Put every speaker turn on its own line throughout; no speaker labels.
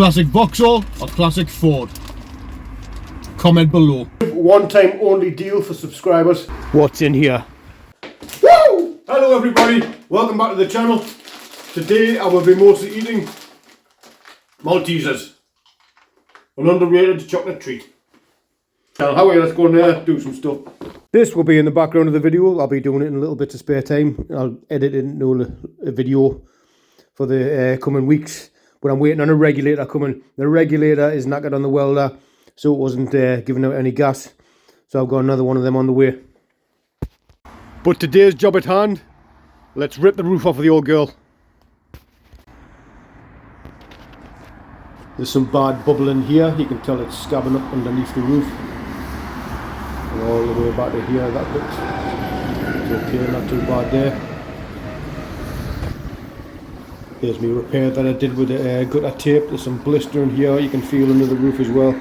Classic Vauxhall or classic Ford? Comment below.
One time only deal for subscribers.
What's in here?
Woo! Hello everybody, welcome back to the channel. Today I will be mostly eating Maltesers, an underrated chocolate treat. Now how are you? Let's go in there, do some stuff. This will be in the background of the video. I'll be doing it in a little bit of spare time. I'll edit it into a video for the coming weeks. But I'm waiting on a regulator coming. The regulator is knackered on the welder, so it wasn't giving out any gas. So I've got another one of them on the way. But today's job at hand, let's rip the roof off of the old girl. There's some bad bubbling here. You can tell it's scabbing up underneath the roof. And all the way back to here, that looks okay, not too bad there. There's my repair that I did with the gutter tape. There's some blistering here, you can feel under the roof as well.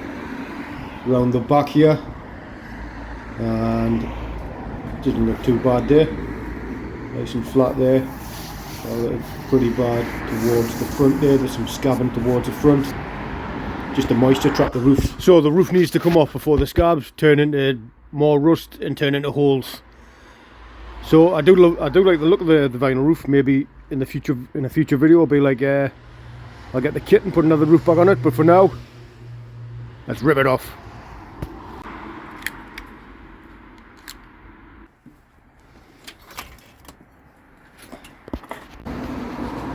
Around the back here. And didn't look too bad there. Nice and flat there. Pretty bad towards the front there. There's some scabbing towards the front. Just to moisture trap the roof. So the roof needs to come off before the scabs turn into more rust and turn into holes. So I do like the look of the vinyl roof. Maybe in a future video I'll be like I'll get the kit and put another roof back on it, but for now let's rip it off.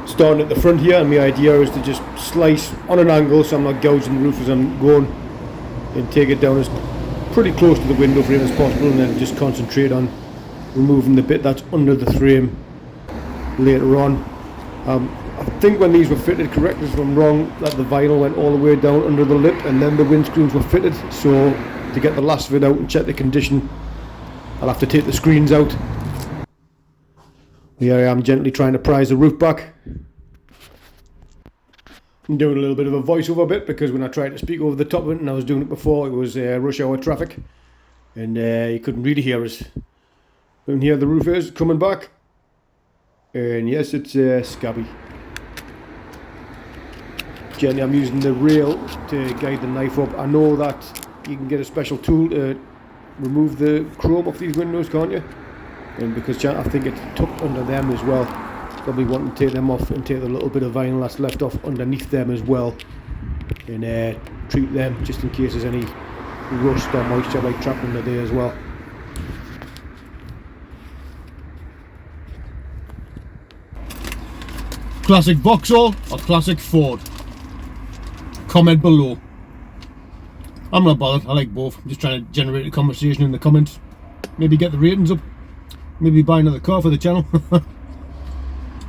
Starting at the front here, and my idea is to just slice on an angle so I'm not gouging the roof as I'm going, and take it down as pretty close to the window frame as possible, and then just concentrate on removing the bit that's under the frame later on. I think when these were fitted correctly, if I'm wrong, that the vinyl went all the way down under the lip and then the windscreens were fitted. So to get the last of it out and check the condition, I'll have to take the screens out. Here I am gently trying to prise the roof back. I'm doing a little bit of a voiceover bit because when I tried to speak over the top of it, and I was doing it before, it was rush hour traffic and you couldn't really hear us. And here the roof is coming back, and yes, it's scabby. Gently I'm using the rail to guide the knife up. I know that you can get a special tool to remove the chrome off these windows, can't you? And because I think it's tucked under them as well, I'll be wanting to take them off and take the little bit of vinyl that's left off underneath them as well, and treat them just in case there's any rust or moisture like trapped under there as well.
Classic Vauxhall or classic Ford? Comment below. I'm not bothered, I like both. I'm just trying to generate a conversation in the comments. Maybe get the ratings up. Maybe buy another car for the channel.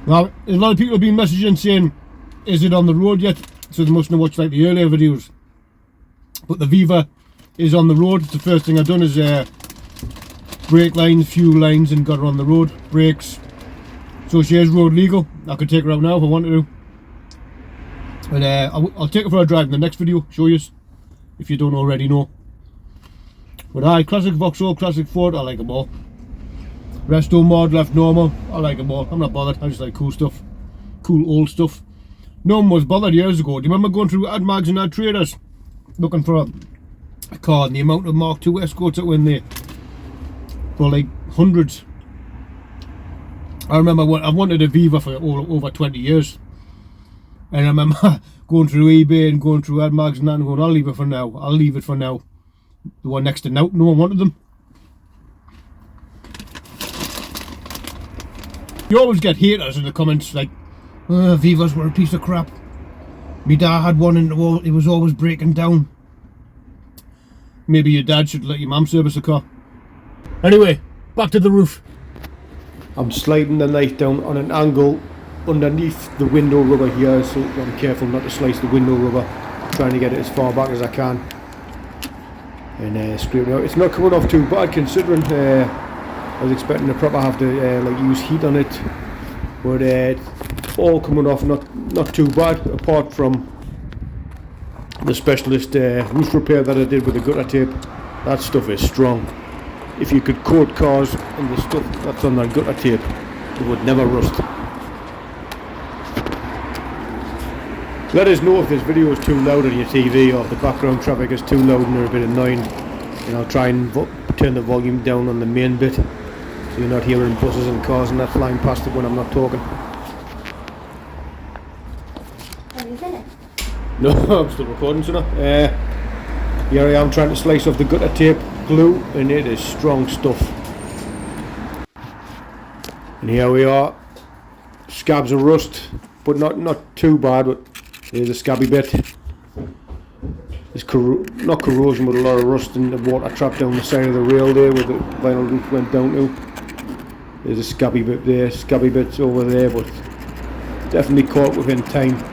Now, a lot of people have been messaging saying, is it on the road yet? So they mustn't have watched like the earlier videos. But the Viva is on the road. The first thing I've done is brake lines, fuel lines, and got her on the road. Brakes. So she is road legal. I could take her out now if I wanted to. And I'll take her for a drive in the next video, show you, if you don't already know. But classic Vauxhall, classic Ford, I like them all. Resto mod, left normal, I like them all. I'm not bothered, I just like cool stuff. Cool old stuff. No one was bothered years ago. Do you remember going through ad mags and ad traders looking for a car, and the amount of Mark II Escorts that were in there? For like hundreds. I remember I've wanted a Viva for over 20 years. And I remember going through eBay and going through ad mags and that and going, I'll leave it for now. I'll leave it for now. The one next to now, no one wanted them. You always get haters in the comments like, Vivas were a piece of crap. My dad had one and it was always breaking down. Maybe your dad should let your mum service the car. Anyway, back to the roof. I'm sliding the knife down on an angle underneath the window rubber here, so I'm careful not to slice the window rubber. Trying to get it as far back as I can. And scraping it out. It's not coming off too bad considering I was expecting to probably have to like use heat on it, but it's all coming off not too bad, apart from the specialist roof repair that I did with the gutter tape. That stuff is strong. If you could coat cars in the stuff that's on that gutter tape, it would never rust.
Let us know if this video is too loud on your TV or if the background traffic is too loud and you're a bit annoying. And I'll try and turn the volume down on the main bit so you're not hearing buses and cars and that flying past it when I'm not talking.
Are you finished?
No, I'm still recording, so here I am trying to slice off the gutter tape glue, and it is strong stuff. And here we are, scabs of rust, but not too bad, but there's a scabby bit. There's not corrosion, but a lot of rust and the water trapped down the side of the rail there where the vinyl roof went down to. There's a scabby bit there, scabby bits over there, but definitely caught within time.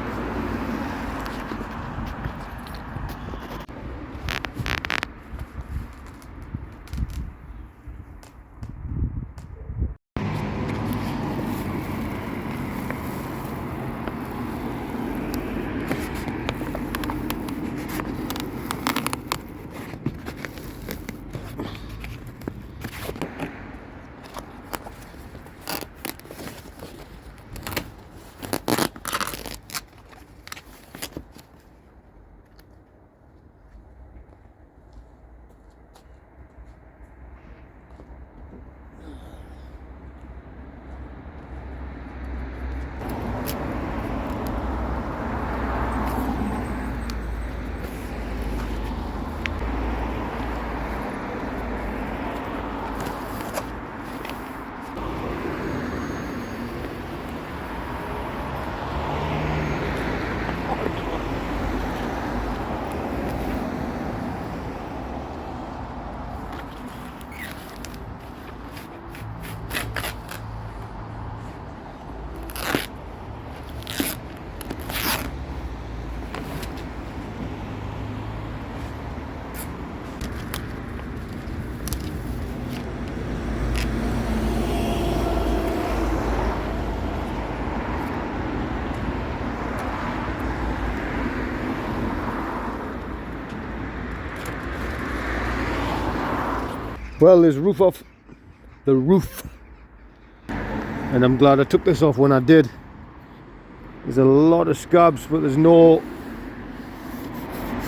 Well, there's roof off the roof, and I'm glad I took this off when I did. There's a lot of scabs, but there's no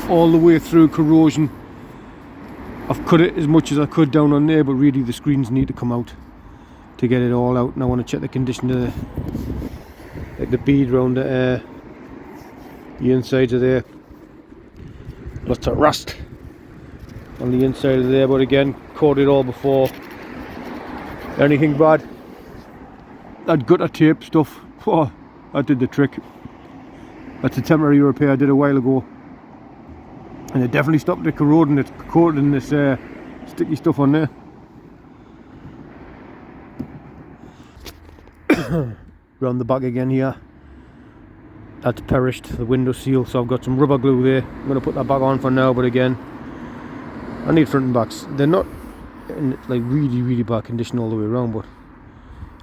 all the way through corrosion. I've cut it as much as I could down on there, but really the screens need to come out to get it all out. And I want to check the condition of the bead round the insides of there. Lots of rust on the inside of there, but again, caught it all before anything bad. That gutter tape stuff, oh, that did the trick. That's a temporary repair I did a while ago, and it definitely stopped it corroding. It's coated in this sticky stuff on there. Round the back again here, that's perished, the window seal, so I've got some rubber glue there. I'm going to put that back on for now, but again, I need front and backs. They're not in like really bad condition all the way around, but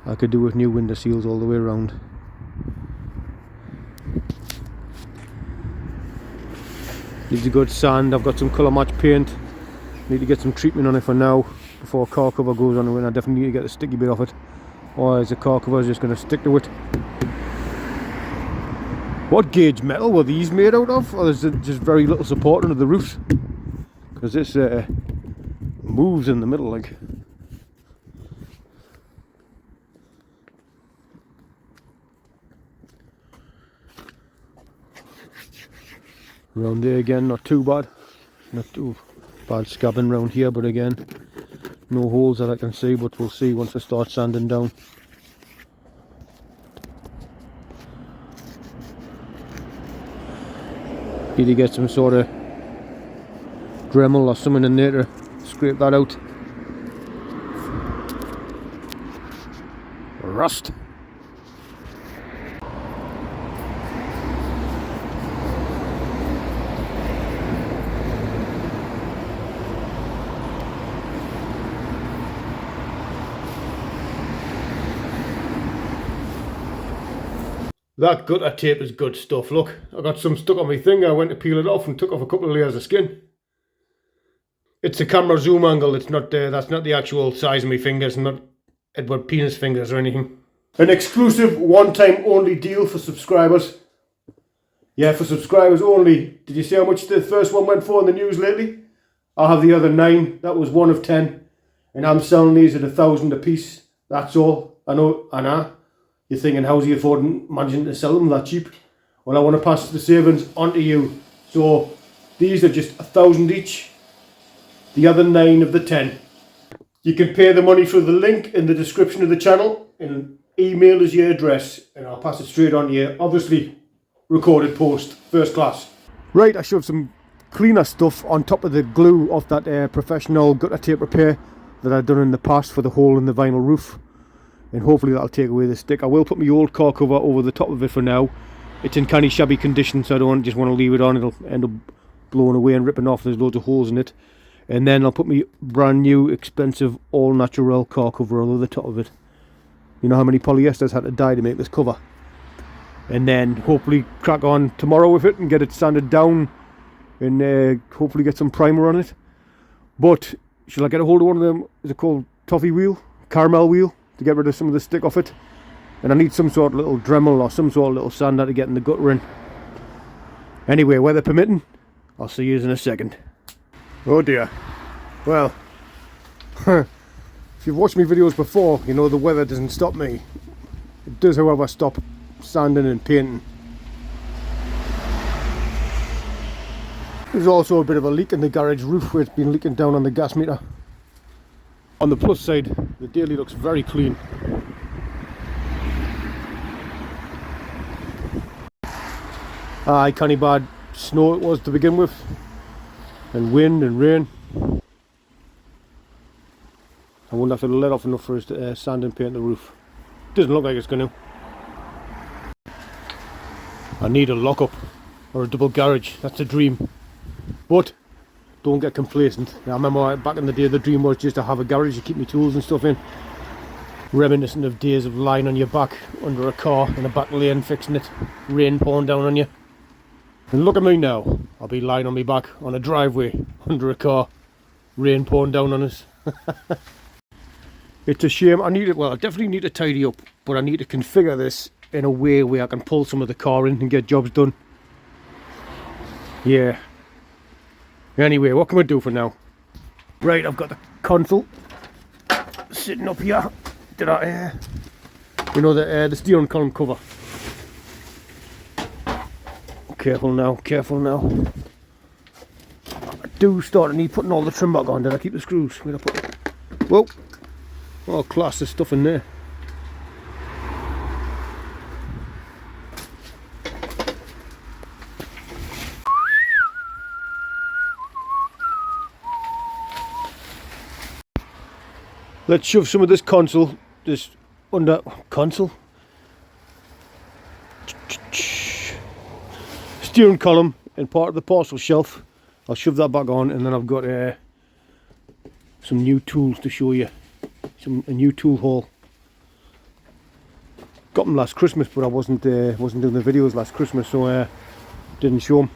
I could do with new window seals all the way around. Needs a good sand. I've got some colour match paint. Need to get some treatment on it for now before car cover goes on it, and I definitely need to get the sticky bit off it, otherwise the car cover is just going to stick to it. What gauge metal were these made out of? Or is it just very little support under the roofs? Because this moves in the middle like. Around there again, not too bad. Not too bad scabbing around here, but again, no holes that I can see, but we'll see once I start sanding down. Need to get some sort of Dremel or something in there to scrape that out. Rust. That gutter tape is good stuff. Look, I got some stuck on my finger. I went to peel it off and took off a couple of layers of skin. It's the camera zoom angle. It's not that's not the actual size of my fingers. Not Edward penis fingers or anything. An exclusive one-time only deal for subscribers. Yeah, for subscribers only. Did you see how much the first one went for in the news lately? I have the other 9. That was 1 of 10. And I'm selling these at 1,000 a piece. That's all. I know, you're thinking, how's he affording managing to sell them that cheap? Well, I want to pass the savings on to you. So these are just 1,000 each. The other 9 of the 10. You can pay the money through the link in the description of the channel and email us your address and I'll pass it straight on to you. Obviously, recorded post, first class. Right, I shoved some cleaner stuff on top of the glue off that professional gutter tape repair that I've done in the past for the hole in the vinyl roof. And hopefully that'll take away the stick. I will put my old car cover over the top of it for now. It's in kind of shabby condition, so I don't just want to leave it on. It'll end up blowing away and ripping off. There's loads of holes in it. And then I'll put my brand new expensive all natural car cover over the top of it. You know how many polyesters had to die to make this cover. And then hopefully crack on tomorrow with it and get it sanded down and hopefully get some primer on it. But shall I get a hold of one of them, is it called toffee wheel, caramel wheel, to get rid of some of the stick off it? And I need some sort of little Dremel or some sort of little sander to get in the gutter in. Anyway, weather permitting, I'll see you in a second. Oh dear. Well, if you've watched my videos before, you know the weather doesn't stop me. It does, however, stop sanding and painting. There's also a bit of a leak in the garage roof where it's been leaking down on the gas meter. On the plus side, the daily looks very clean. Canny bad snow it was to begin with, and wind and rain. I won't have to let off enough for us to sand and paint the roof. Doesn't look like it's going to. I need a lockup or a double garage, that's a dream. But don't get complacent. I remember back in the day the dream was just to have a garage to keep my tools and stuff in. Reminiscent of days of lying on your back under a car in a back lane fixing it, rain pouring down on you. And look at me now, I'll be lying on my back on a driveway under a car, rain pouring down on us. It's a shame. I definitely need to tidy up, but I need to configure this in a way where I can pull some of the car in and get jobs done. Yeah. Anyway, what can we do for now? Right, I've got the console sitting up here. You know the steering column cover. Careful now, careful now. I do start to need putting all the trim back on. Did I keep the screws? Where did I put it? Whoa! Oh, class, there's stuff in there. Let's shove some of this console, steering column and part of the parcel shelf. I'll shove that back on, and then I've got some new tools to show you. A new tool haul. Got them last Christmas, but I wasn't doing the videos last Christmas, so didn't show them.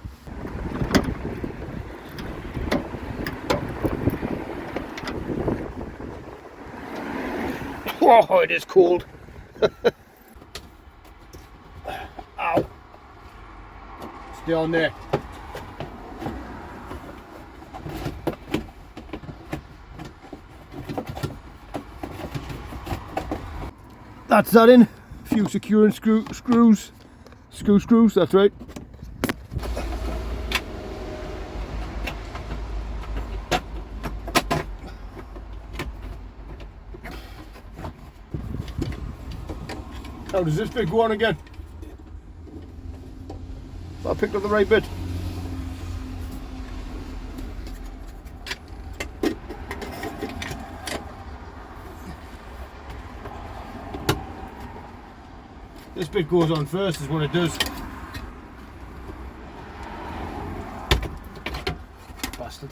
Oh, it is cold. Ow. Stay on there. That's that in. A few securing screws, that's right. How does this bit go on again? I picked up the right bit. This bit goes on first, is what it does. Bastard.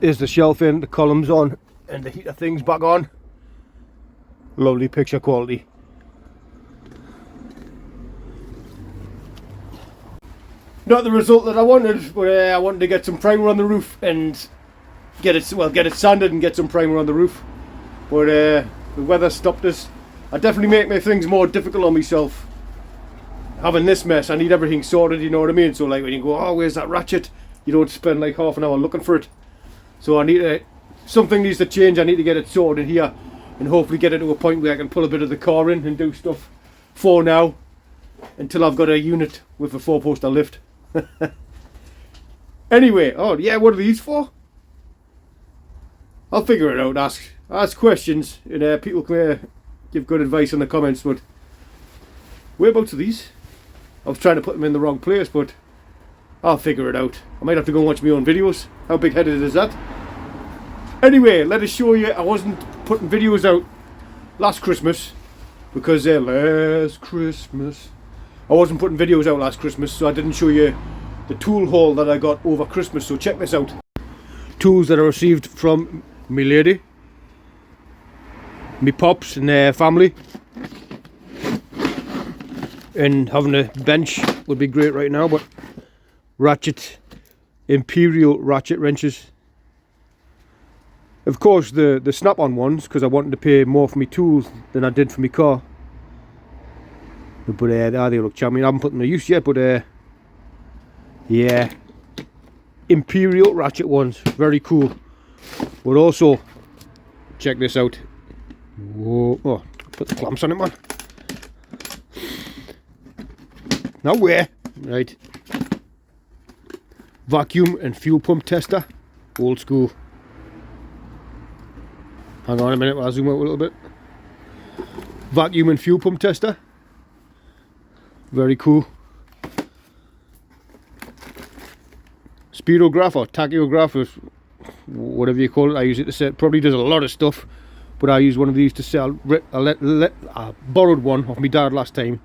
Is the shelf in, the columns on, and the heater things back on. Lovely picture quality. Not the result that I wanted, but I wanted to get some primer on the roof and get it sanded and get some primer on the roof. But the weather stopped us. I definitely make my things more difficult on myself. Having this mess, I need everything sorted, you know what I mean? So like when you go, oh, where's that ratchet? You don't spend like half an hour looking for it. So I need to, something needs to change. I need to get it sorted here and hopefully get it to a point where I can pull a bit of the car in and do stuff for now until I've got a unit with a 4-poster lift. Anyway, oh yeah, what are these for? I'll figure it out. Ask questions, and people can give good advice in the comments. But whereabouts are these? I was trying to put them in the wrong place, but I'll figure it out. I might have to go and watch my own videos. How big-headed is that? Anyway, let us show you. I wasn't putting videos out last Christmas because last Christmas I wasn't putting videos out last Christmas, so I didn't show you the tool haul that I got over Christmas. So check this out. Tools that I received from me lady, me pops and their family. And having a bench would be great right now, but Imperial ratchet wrenches. Of course the snap-on ones, because I wanted to pay more for my tools than I did for my car. But they look charming. I haven't put them to use yet, but yeah, Imperial ratchet ones, very cool. But also, check this out. Whoa, oh, put the clamps on it, man. Now where? Right. Vacuum and fuel pump tester, old school. Hang on a minute, I'll zoom out a little bit. Vacuum and fuel pump tester, very cool. Speedograph or tachograph, or whatever you call it. I use it to set, probably does a lot of stuff, but I use one of these to sell. I borrowed one off my dad last time,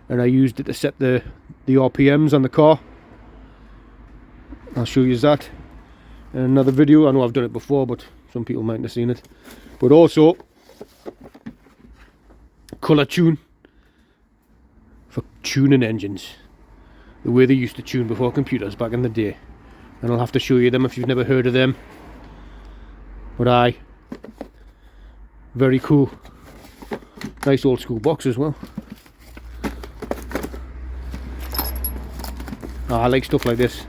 and I used it to set the RPMs on the car. I'll show you that in another video. I know I've done it before, but some people might have seen it. But also colour tune for tuning engines, the way they used to tune before computers back in the day. And I'll have to show you them if you've never heard of them. But very cool. Nice old school box as well. I like stuff like this.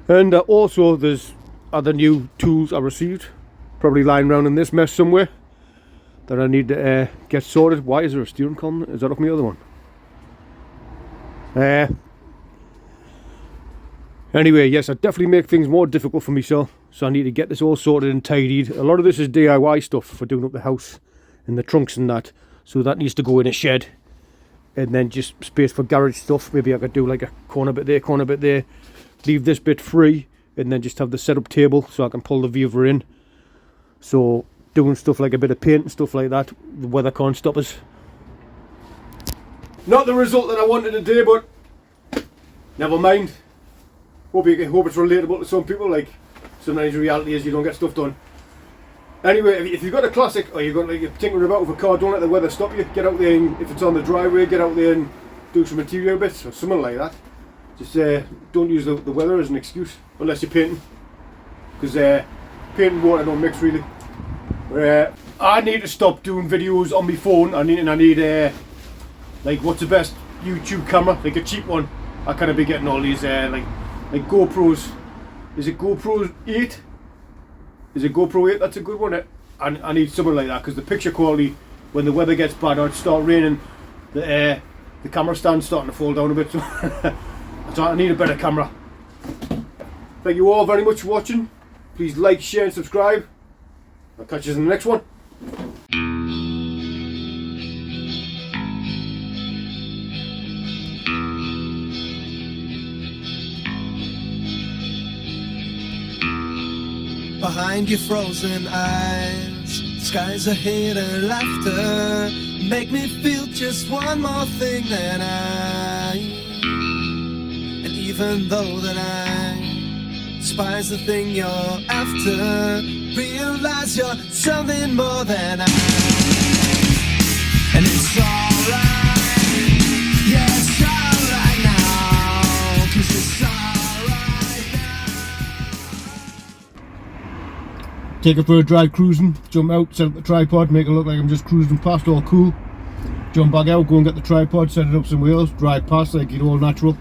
And also there's other new tools I received, probably lying around in this mess somewhere, that I need to get sorted. Why is there a steering column? Is that off my other one? Anyway, yes, I definitely make things more difficult for myself, so I need to get this all sorted and tidied. A lot of this is DIY stuff for doing up the house and the trunks and that, so that needs to go in a shed, and then just space for garage stuff. Maybe I could do like a corner bit there, leave this bit free, and then just have the setup table so I can pull the viewer in. So doing stuff like a bit of paint and stuff like that, the weather can't stop us. Not the result that I wanted today, but never mind. Hope it's relatable to some people. Like, sometimes the reality is you don't get stuff done. Anyway, if you've got a classic, or you've got like you're tinkering about with a car, don't let the weather stop you. Get out there, and if it's on the driveway, get out there and do some interior bits or something like that. Just don't use the weather as an excuse, unless you're painting, because paint and water don't mix really. I need to stop doing videos on my phone. I need like, what's the best YouTube camera? Like a cheap one. I kind of be getting all these like GoPros. Is it GoPro 8? Is it GoPro 8? That's a good one. I need something like that, because the picture quality, when the weather gets bad or it starts raining, the camera stand's starting to fall down a bit. So I need a better camera. Thank you all very much for watching. Please like, share and subscribe. I'll catch you in the next one.
behind your frozen eyes. Skies are hate and laughter make me feel just one more thing than I. And even though that I despise the thing you're after, realize you're something more than I. And it's alright, yeah, it's alright now, 'cause it's alright now.
Take it for a drive cruising, jump out, set up the tripod, make it look like I'm just cruising past, all cool. Jump back out, go and get the tripod, set it up somewhere else, drive past like you're all natural.